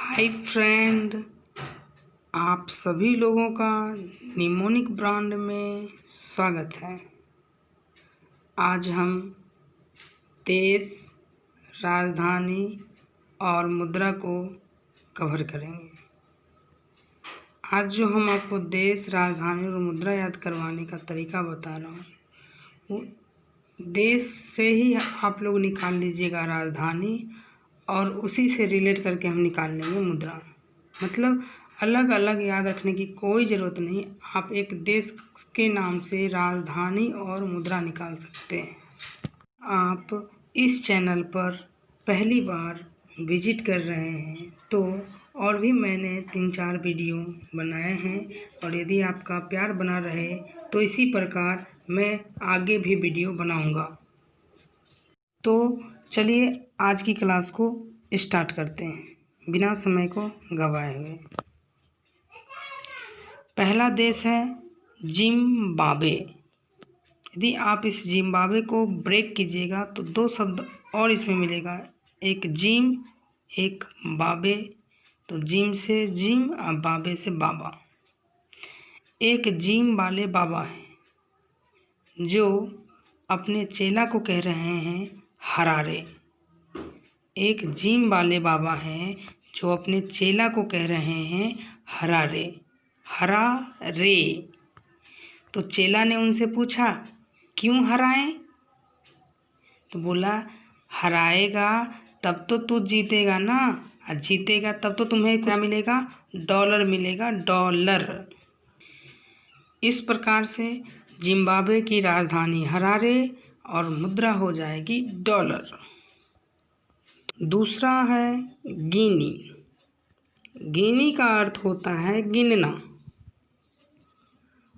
Hi friend, आप सभी लोगों का निमोनिक ब्रांड में स्वागत है। आज हम देश, राजधानी और मुद्रा को कवर करेंगे। आज जो हम आपको देश, राजधानी और मुद्रा याद करवाने का तरीका बता रहा हूँ, वो देश से ही आप लोग निकाल लीजिएगा राजधानी और उसी से रिलेट करके हम निकाल लेंगे मुद्रा। मतलब अलग अलग याद रखने की कोई ज़रूरत नहीं। आप एक देश के नाम से राजधानी और मुद्रा निकाल सकते हैं। आप इस चैनल पर पहली बार विजिट कर रहे हैं तो और भी मैंने 3-4 वीडियो बनाए हैं, और यदि आपका प्यार बना रहे तो इसी प्रकार मैं आगे भी वीडियो बनाऊंगा। तो चलिए आज की क्लास को स्टार्ट करते हैं बिना समय को गवाए हुए। पहला देश है जिम्बाब्वे। यदि आप इस जिम्बाब्वे को ब्रेक कीजिएगा तो 2 शब्द और इसमें मिलेगा, एक जिम एक बाबे। तो जिम से जिम और बाबे से बाबा। एक जिम वाले बाबा हैं जो अपने चेला को कह रहे हैं हरारे। एक जिम वाले बाबा हैं जो अपने चेला को कह रहे हैं हरारे, हरारे। तो चेला ने उनसे पूछा क्यों हराएं? तो बोला हराएगा तब तो तू जीतेगा ना, और जीतेगा तब तो तुम्हें क्या मिलेगा? डॉलर मिलेगा, डॉलर। इस प्रकार से जिम्बाब्वे की राजधानी हरारे और मुद्रा हो जाएगी डॉलर। दूसरा है गिनी। गिनी का अर्थ होता है गिनना,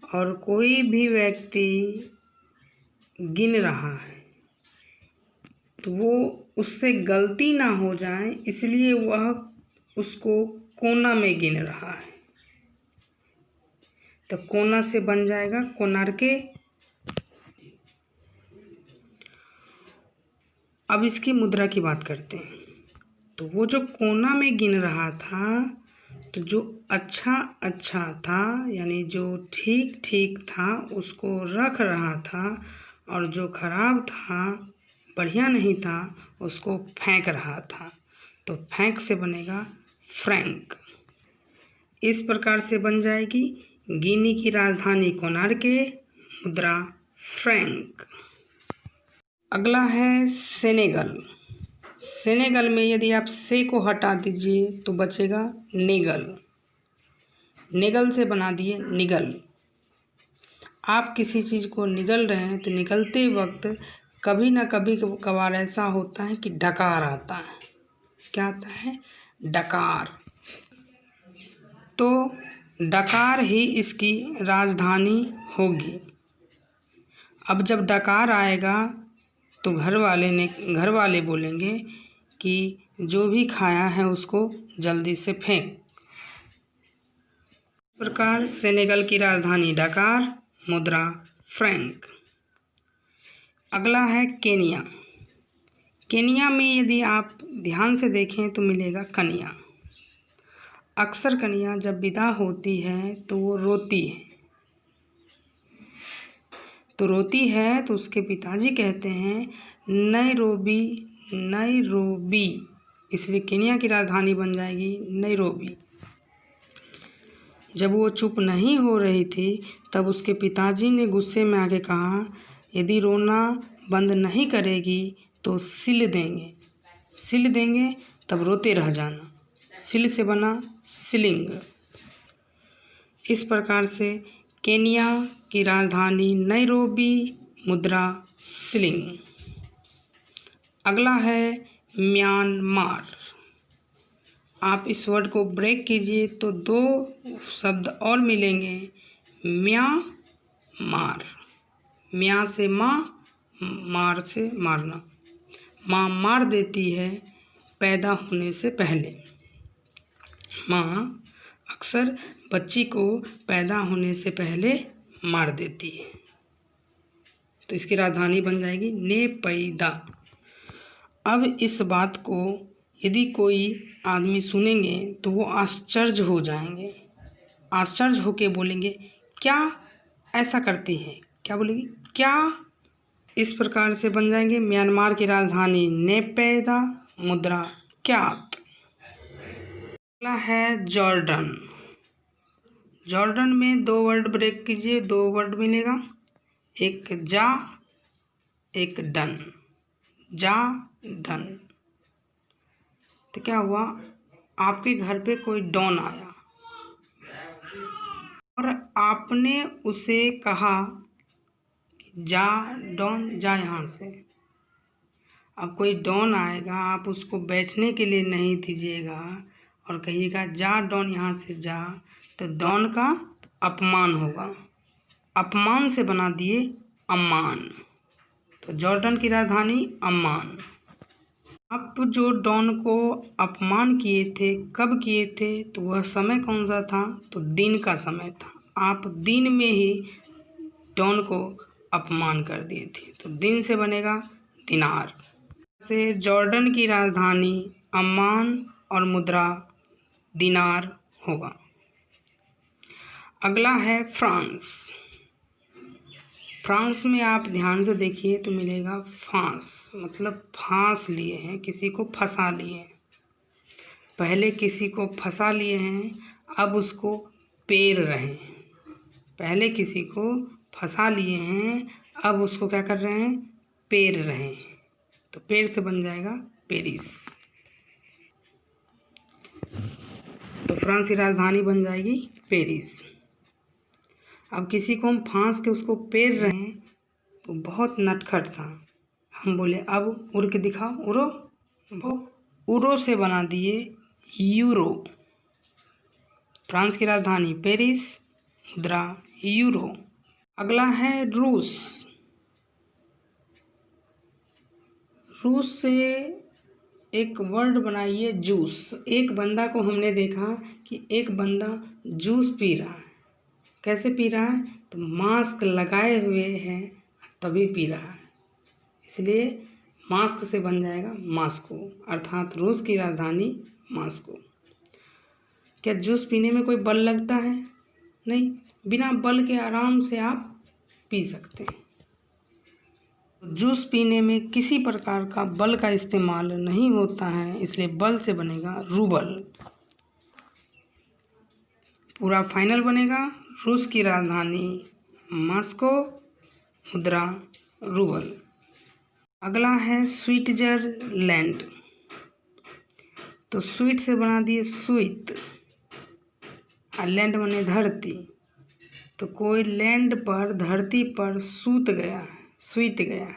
और कोई भी व्यक्ति गिन रहा है तो वो उससे गलती ना हो जाए इसलिए वह उसको कोना में गिन रहा है। तो कोना से बन जाएगा कोणार्के। अब इसकी मुद्रा की बात करते हैं। तो वो जो कोना में गिन रहा था, तो जो अच्छा था यानी जो ठीक ठीक था उसको रख रहा था, और जो खराब था, बढ़िया नहीं था, उसको फेंक रहा था। तो फेंक से बनेगा फ्रैंक। इस प्रकार से बन जाएगी गिनी की राजधानी कोणार्के, मुद्रा फ्रैंक। अगला है सेनेगल। सेनेगल में यदि आप से को हटा दीजिए तो बचेगा नेगल। नेगल से बना दिए निगल। आप किसी चीज़ को निगल रहे हैं तो निगलते वक्त कभी ना कभी कभार ऐसा होता है कि डकार आता है। क्या आता है? डकार। तो डकार ही इसकी राजधानी होगी। अब जब डकार आएगा तो घर वाले बोलेंगे कि जो भी खाया है उसको जल्दी से फेंक। इस प्रकार सेनेगल की राजधानी डकार, मुद्रा फ्रैंक। अगला है केनिया। केनिया में यदि आप ध्यान से देखें तो मिलेगा कन्या। अक्सर कन्या जब विदा होती है तो वो रोती है। तो रोती है तो उसके पिताजी कहते हैं नैरोबी, नैरोबी। इसलिए केनिया की राजधानी बन जाएगी नैरोबी। जब वो चुप नहीं हो रही थी तब उसके पिताजी ने गुस्से में आके कहा यदि रोना बंद नहीं करेगी तो सिल देंगे, सिल देंगे, तब रोते रह जाना। सिल से बना सिलिंग। इस प्रकार से केनिया की राजधानी नैरोबी, मुद्रा सिलिंग। अगला है म्यांमार। आप इस वर्ड को ब्रेक कीजिए तो 2 शब्द और मिलेंगे, म्यां मार। म्यां से माँ, मार से मारना। माँ मार देती है पैदा होने से पहले। माँ अक्सर बच्ची को पैदा होने से पहले मार देती है। तो इसकी राजधानी बन जाएगी नेपैदा। अब इस बात को यदि कोई आदमी सुनेंगे तो वो आश्चर्य हो जाएंगे, आश्चर्य होके बोलेंगे क्या ऐसा करती है, क्या बोलेंगे क्या। इस प्रकार से बन जाएंगे। म्यांमार की राजधानी नेपैदा, मुद्रा क्यात। अगला है जॉर्डन। जॉर्डन में 2 वर्ड ब्रेक कीजिए, 2 वर्ड मिलेगा, एक जा एक डन, जा डन। तो क्या हुआ, आपके घर पे कोई डॉन आया और आपने उसे कहा कि जा डॉन जा यहाँ से। अब कोई डॉन आएगा, आप उसको बैठने के लिए नहीं दीजिएगा और कहिएगा जा डॉन यहाँ से जा, तो डॉन का अपमान होगा, अपमान से बना दिए अम्मान। तो जॉर्डन की राजधानी अम्मान। आप जो डॉन को अपमान किए थे, कब किए थे, तो वह समय कौन सा था, तो दिन का समय था। आप दिन में ही डॉन को अपमान कर दिए थे, तो दिन से बनेगा दिनार। से जॉर्डन की राजधानी अम्मान और मुद्रा दिनार होगा। अगला है फ्रांस। फ्रांस में आप ध्यान से देखिए तो मिलेगा फांस, मतलब फांस लिए हैं, किसी को फंसा लिए हैं। पहले किसी को फंसा लिए हैं, अब उसको पेर रहे हैं। पहले किसी को फंसा लिए हैं, अब उसको क्या कर रहे हैं, पेर रहे हैं। तो पेड़ से बन जाएगा पेरिस। तो फ्रांस की राजधानी बन जाएगी पेरिस। अब किसी को हम फांस के उसको पेर रहे हैं, तो बहुत नटखट था, हम बोले अब उड़ के दिखाओ, उड़ो। वो उड़ो से बना दिए यूरो। फ्रांस की राजधानी पेरिस, मुद्रा यूरो। अगला है रूस। रूस से एक वर्ड बनाइए जूस। एक बंदा को हमने देखा कि एक बंदा जूस पी रहा है। कैसे पी रहा है, तो मास्क लगाए हुए है तभी पी रहा है, इसलिए मास्क से बन जाएगा मास्को, अर्थात रूस की राजधानी मास्को। क्या जूस पीने में कोई बल लगता है, नहीं, बिना बल के आराम से आप पी सकते हैं। जूस पीने में किसी प्रकार का बल का इस्तेमाल नहीं होता है, इसलिए बल से बनेगा रूबल। पूरा फाइनल बनेगा रूस की राजधानी मॉस्को, मुद्रा रूबल। अगला है स्विट्जरलैंड। तो स्वीट से बना दिए स्वीत, और लैंड बने धरती। तो कोई लैंड पर, धरती पर सूत गया है, सूत गया है,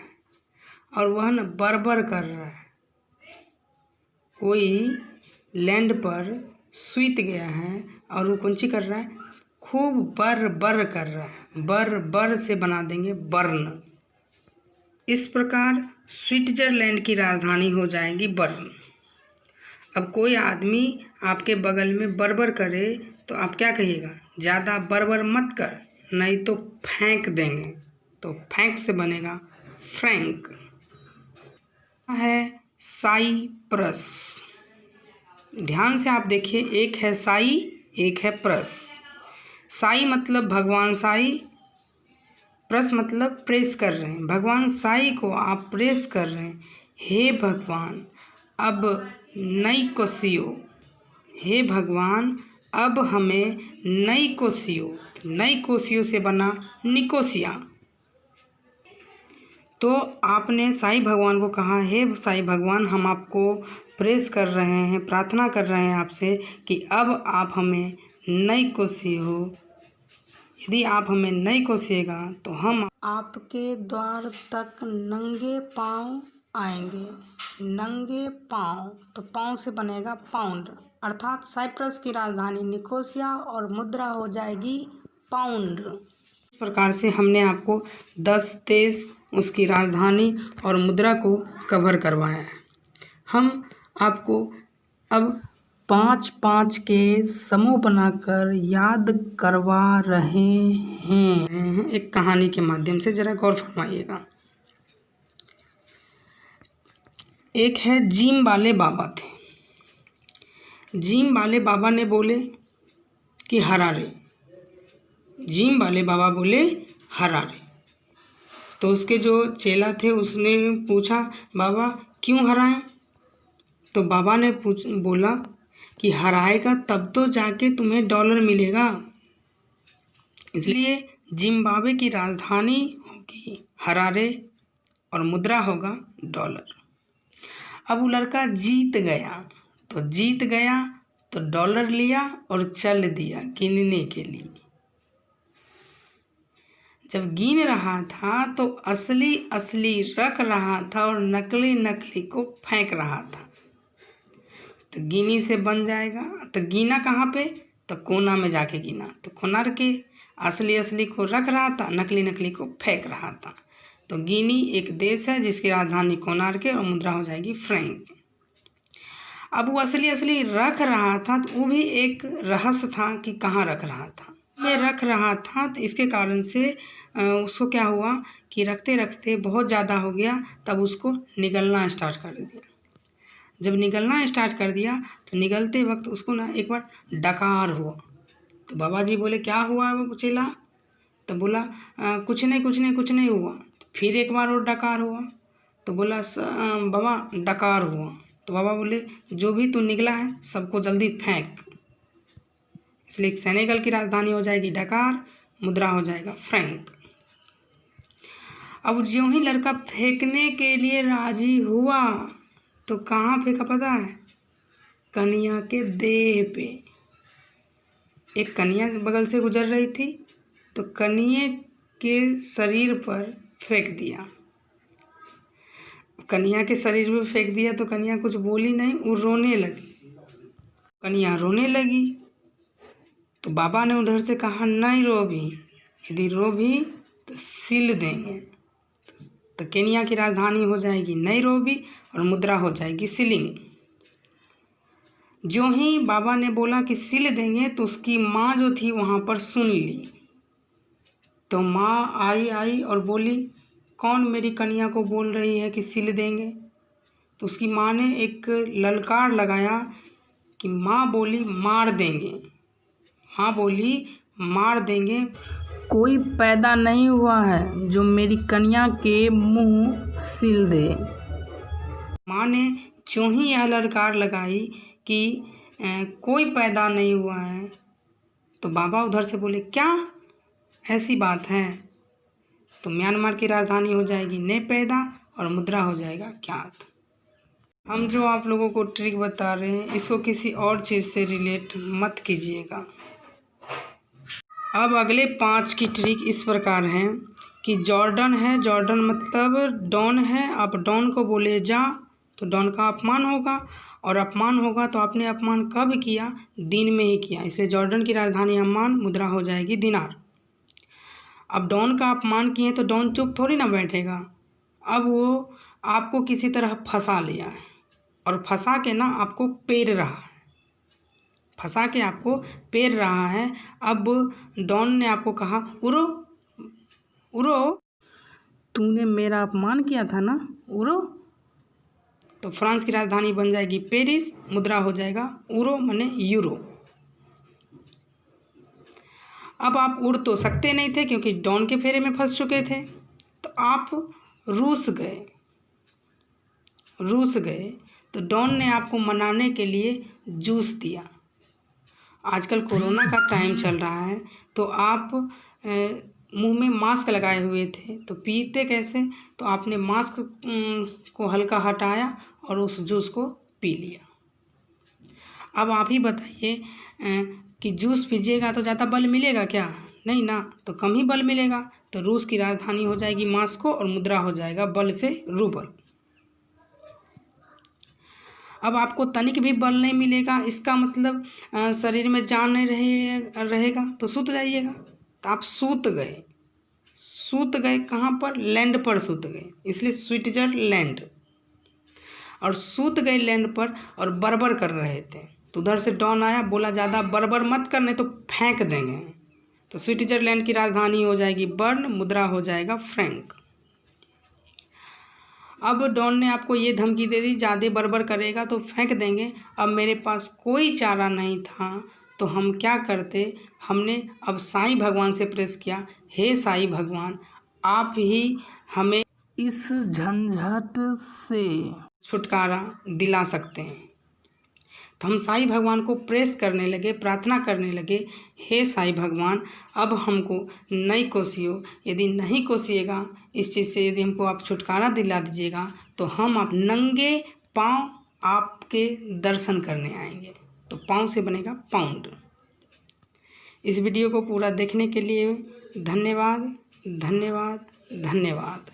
और वह न बरबर कर रहा है। कोई लैंड पर सूत गया है और वो कौन सी कर रहा है, खूब बर बर कर रहा है। बर बर से बना देंगे बर्न। इस प्रकार स्विट्जरलैंड की राजधानी हो जाएगी बर्न। अब कोई आदमी आपके बगल में बरबर करे तो आप क्या कहिएगा, ज़्यादा बरबर मत कर, नहीं तो फेंक देंगे। तो फेंक से बनेगा फ्रैंक। है साइप्रस। ध्यान से आप देखिए, एक है साई, एक है प्रस। साई मतलब भगवान साई, प्रस मतलब प्रेस कर रहे हैं। भगवान साई को आप प्रेस कर रहे हैं, हे भगवान अब नई कोसियो, हे भगवान अब हमें नई कोसियो। नई कोसियो से बना निकोसिया। तो आपने साईं भगवान को कहा, हे साईं भगवान हम आपको प्रेस कर रहे हैं, प्रार्थना कर रहे हैं आपसे कि अब आप हमें नई कोसियो। यदि आप हमें नहीं कोसिएगा तो हम आपके द्वार तक नंगे पाँव आएंगे। नंगे पाँव, तो पाँव से बनेगा पाउंड, अर्थात साइप्रस की राजधानी निकोसिया और मुद्रा हो जाएगी पाउंड। इस प्रकार से हमने आपको 10 देश, उसकी राजधानी और मुद्रा को कवर करवाया है। हम आपको अब 5-5 के समूह बनाकर याद करवा रहे हैं एक कहानी के माध्यम से। जरा गौर फरमाइएगा। एक है जिम वाले बाबा थे। जिम वाले बाबा ने बोले कि हरारे। जिम वाले बाबा बोले हरारे। तो उसके जो चेला थे उसने पूछा, बाबा क्यों हराएं? तो बाबा ने बोला कि हराएगा तब तो जाके तुम्हें डॉलर मिलेगा, इसलिए जिम्बाब्वे की राजधानी होगी हरारे और मुद्रा होगा डॉलर। अब वो लड़का जीत गया तो डॉलर लिया और चल दिया गिनने के लिए। जब गिन रहा था तो असली असली रख रहा था और नकली नकली को फेंक रहा था। तो गिनी से बन जाएगा। तो गिना कहाँ पे? तो कोना में जाके गिना। तो कोनार के असली असली को रख रहा था, नकली नकली को फेंक रहा था। तो गिनी एक देश है जिसकी राजधानी कोणार्क है और मुद्रा हो जाएगी फ्रैंक। अब वो असली असली रख रहा था तो वो भी एक रहस्य था कि कहाँ रख रहा था। मैं रख रहा था तो इसके कारण से उसको क्या हुआ कि रखते रखते बहुत ज़्यादा हो गया, तब उसको निगलना स्टार्ट कर दिया। जब निगलना स्टार्ट कर दिया तो निगलते वक्त उसको ना एक बार डकार हुआ। तो बाबा जी बोले क्या हुआ वो चेला? तो बोला कुछ नहीं हुआ। तो फिर एक बार और डकार हुआ। तो बोला बाबा डकार हुआ। तो बाबा बोले जो भी तू निकला है सबको जल्दी फेंक। इसलिए सेनेगल की राजधानी हो जाएगी डकार, मुद्रा हो जाएगा फ्रैंक। अब ज्यों ही लड़का फेंकने के लिए राजी हुआ तो कहाँ फेंका पता है? कन्या के देह पे। एक कन्या बगल से गुजर रही थी तो कन्या के शरीर पर फेंक दिया। कन्या के शरीर पे फेंक दिया तो कन्या कुछ बोली नहीं, वो रोने लगी। कन्या रोने लगी तो बाबा ने उधर से कहा नहीं रो भी, यदि रो भी तो सिल देंगे। तो केन्या की राजधानी हो जाएगी नैरोबी और मुद्रा हो जाएगी सिलिंग। जो ही बाबा ने बोला कि सिल देंगे तो उसकी माँ जो थी वहाँ पर सुन ली। तो माँ आई और बोली कौन मेरी कन्या को बोल रही है कि सिल देंगे? तो उसकी माँ ने एक ललकार लगाया कि माँ बोली मार देंगे। माँ बोली मार देंगे। कोई पैदा नहीं हुआ है जो मेरी कन्या के मुंह सिल दे। माँ ने जो ही यह ललकार लगाई कि कोई पैदा नहीं हुआ है, तो बाबा उधर से बोले क्या ऐसी बात है? तो म्यांमार की राजधानी हो जाएगी नेपैदा और मुद्रा हो जाएगा क्यात। हम जो आप लोगों को ट्रिक बता रहे हैं इसको किसी और चीज़ से रिलेट मत कीजिएगा। अब अगले 5 की ट्रिक इस प्रकार हैं कि जॉर्डन है, जॉर्डन मतलब डॉन है। आप डॉन को बोले जा तो डॉन का अपमान होगा, और अपमान होगा तो आपने अपमान कब किया? दिन में ही किया। इसलिए जॉर्डन की राजधानी अम्मान, मुद्रा हो जाएगी दिनार। अब डॉन का अपमान किए तो डॉन चुप थोड़ी ना बैठेगा। अब वो आपको किसी तरह फंसा लिया है और फंसा के ना आपको पेर रहा है, फंसा के आपको पेर रहा है। अब डॉन ने आपको कहा उरो उरो, तूने मेरा अपमान किया था ना, उरो। तो फ्रांस की राजधानी बन जाएगी पेरिस, मुद्रा हो जाएगा यूरो माने यूरो। अब आप उड़ तो सकते नहीं थे क्योंकि डॉन के फेरे में फंस चुके थे, तो आप रूस गए तो डॉन ने आपको मनाने के लिए जूस दिया। आजकल कोरोना का टाइम चल रहा है तो आप मुंह में मास्क लगाए हुए थे, तो पीते कैसे? तो आपने मास्क को हल्का हटाया और उस जूस को पी लिया। अब आप ही बताइए कि जूस पीजिएगा तो ज़्यादा बल मिलेगा क्या? नहीं ना, तो कम ही बल मिलेगा। तो रूस की राजधानी हो जाएगी मास्को और मुद्रा हो जाएगा बल से रूबल। अब आपको तनिक भी बल नहीं मिलेगा, इसका मतलब शरीर में जान नहीं रहेगा तो सूत जाइएगा। तो आप सूत गए कहाँ पर? लैंड पर सूत गए, इसलिए स्विट्जरलैंड। और सूत गए लैंड पर और बरबर कर रहे थे, तो उधर से डॉन आया, बोला ज़्यादा बरबर मत करने तो फेंक देंगे। तो स्विट्जरलैंड की राजधानी हो जाएगी बर्न, मुद्रा हो जाएगा फ्रैंक। अब डॉन ने आपको ये धमकी दे दी, ज़्यादा बड़बड़ करेगा तो फेंक देंगे। अब मेरे पास कोई चारा नहीं था तो हम क्या करते, हमने अब साईं भगवान से प्रेस किया, हे साईं भगवान, आप ही हमें इस झंझट से छुटकारा दिला सकते हैं। तो हम साईं भगवान को प्रेस करने लगे, प्रार्थना करने लगे, हे साईं भगवान, अब हमको नहीं कोसियो, यदि नहीं कोसिएगा इस चीज़ से, यदि हमको आप छुटकारा दिला दीजिएगा तो हम आप नंगे पाँव आपके दर्शन करने आएंगे। तो पाँव से बनेगा पाउंड। इस वीडियो को पूरा देखने के लिए धन्यवाद, धन्यवाद, धन्यवाद।